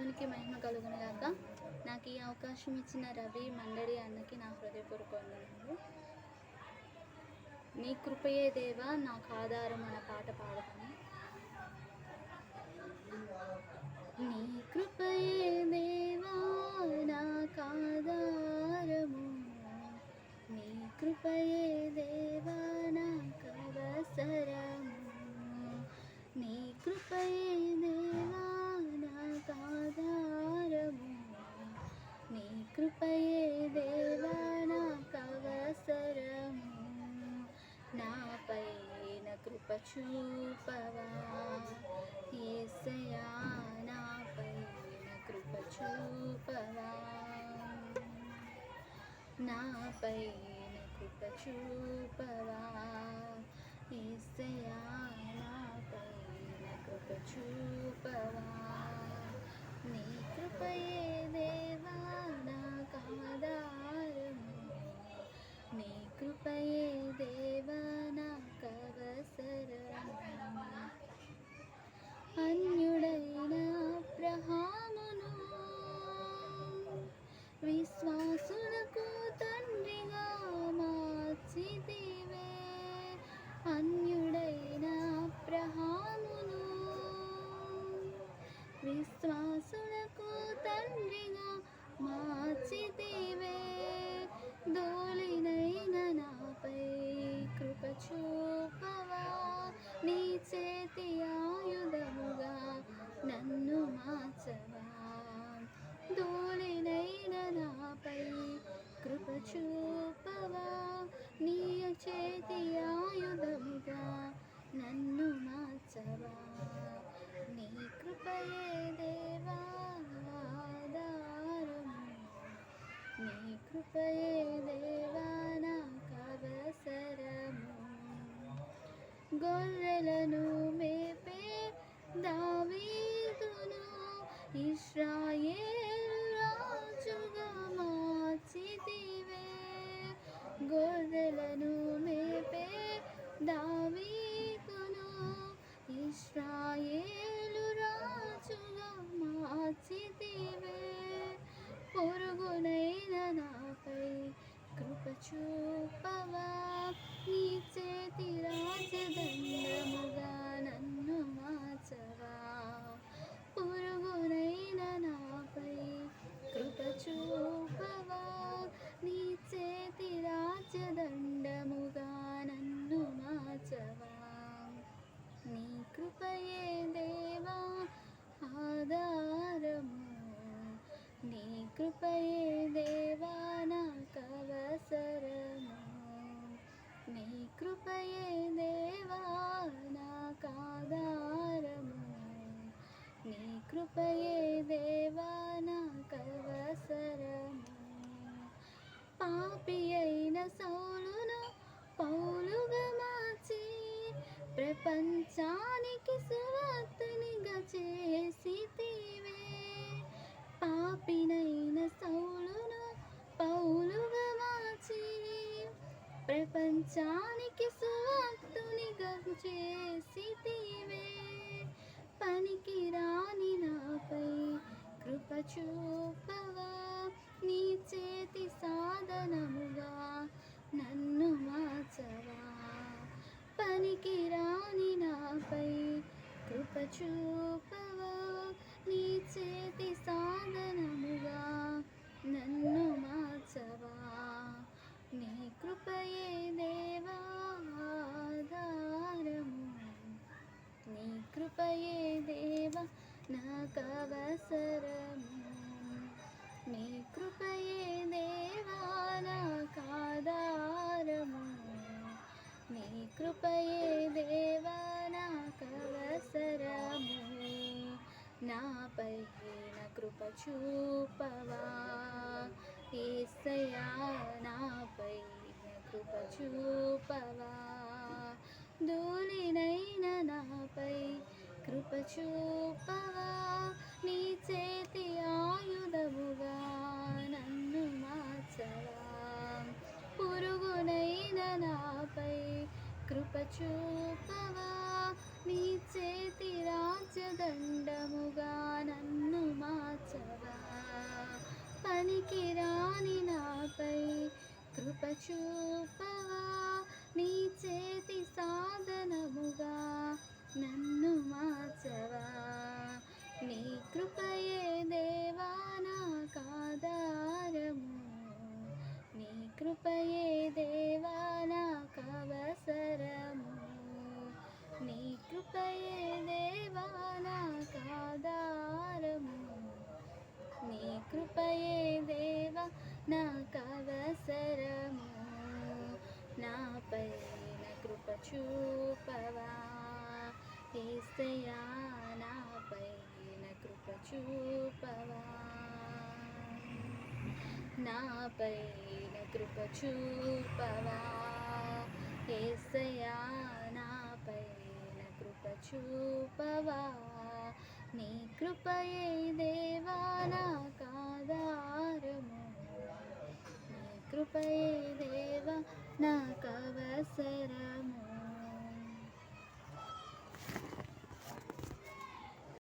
దేవునికి మహిమ కలుగునుగాక. నాకు ఈ అవకాశం ఇచ్చిన రవి మండడి అన్నకి నా హృదయపూర్వక వందనాలు. నీ కృపయే దేవా నాకు ఆధారం అన్న పాట పాడతాను. నీ కృపయే దేవా నాకు ఆధారము, నీ కృపయే దేవా నాకు అవసరము, నీ కృపయే దేవా నాకు ఆధారము, నీ కృపయే దేవా నాకు అవసరము. నాపైన కృప చూపవా యేసయ్యా, నాపైన కృప చూపవా, నాపైన కృప చూపవా యేసయ్యా, నాపైన కృప చూపవా. నీ కృపయే దేవా నాకు ఆధారము, నీ కృపయే దేవా నాకు అవసరము. అన్యుడైన అబ్రహామును విశ్వాసులకు తండ్రిగా మార్చితివే, అన్యుడైన అబ్రహామును విశ్వాసులకు తండ్రిగా మార్చితివే. ధూళినైన నాపై కృప చూపవా, నీ చేతి ఆయుధముగా నన్ను మార్చవా. ధూళినైన నాపై కృప చూపవా, నీ చేతి ఆయుధముగా నన్ను మార్చవా. నీ కృపయే దేవా ఆధారము, నీ కృపయే దేవా నాకు అవసరము. గొర్రెలను మేపే దావీదును ఇశ్రాయేలు రాజుగా మార్చితివే, గొర్రెలను మేపే దావీదును ఇశ్రాయేలు రాజుగా మార్చితివే. పొరుగునైన నాపై కృప చూపవా, నీ చేతి రాజదండముగా నన్ను మార్చవా. పొరుగునైన నాపై కృప చూపవా, నీ చేతి రాజదండముగా నన్ను మార్చవా. నీ కృపయే దేవా ఆధారము, నీ కృపయే దేవా నాకు అవసరము, నీ కృపయే దేవా నాకు ఆధారము, నీ కృపయే దేవా నాకు అవసరము. పాపి అయిన సౌలును పౌలుగా మార్చి ప్రపంచానికి సువార్తనిగా చేసితివే, పాపినైన సౌలును పౌలుగా మార్చి ప్రపంచానికి సువార్తనిగా చేసితివే. పనికి రాని నాపై కృప చూపవా, నీ చేతి సాధనముగా నన్ను మార్చవా. పనికి రాని నాపై కృప చూపవా, నీ చేతి సాధనముగా నన్ను మార్చవా. నీ కృపయే దేవా ఆధారము, నీ కృపయే దేవా నాకు అవసరము, నీ కృపయే దేవా నాకు ఆధారము, నీ కృపయే దేవా నాకు అవసరము. నాపైన కృప చూపవా యేసయ్యా, నాపైన కృప చూపవా. ధూళినైన నాపై కృప చూపవా, నీ చేతి ఆయుధముగా నన్ను మార్చవా. పురుగునైన నాపై కృప చూపవా, నీ చేతి రాజదండముగా నన్ను మార్చవా. పనికి రాని నాపై కృప చూపవా, నీ చేతి సాధనముగా నన్ను మార్చవా. నీ కృపయే దేవా నాకాధారము, నీ కృపయే దేవా నాకవసరము, నీ కృపయే దేవా నాకాధారము, నీ కృపయే దేవా నాకవసరము. నాపై కృప చూపవా యేసయ్యా, నాపై కృప చూపవా, నాపై కృప చూపవా యేసయ్యా, నాపై కృప చూపవా. నీ కృపయే దేవా నాకాధారము, నీ కృపయే దేవా నాకవసరము.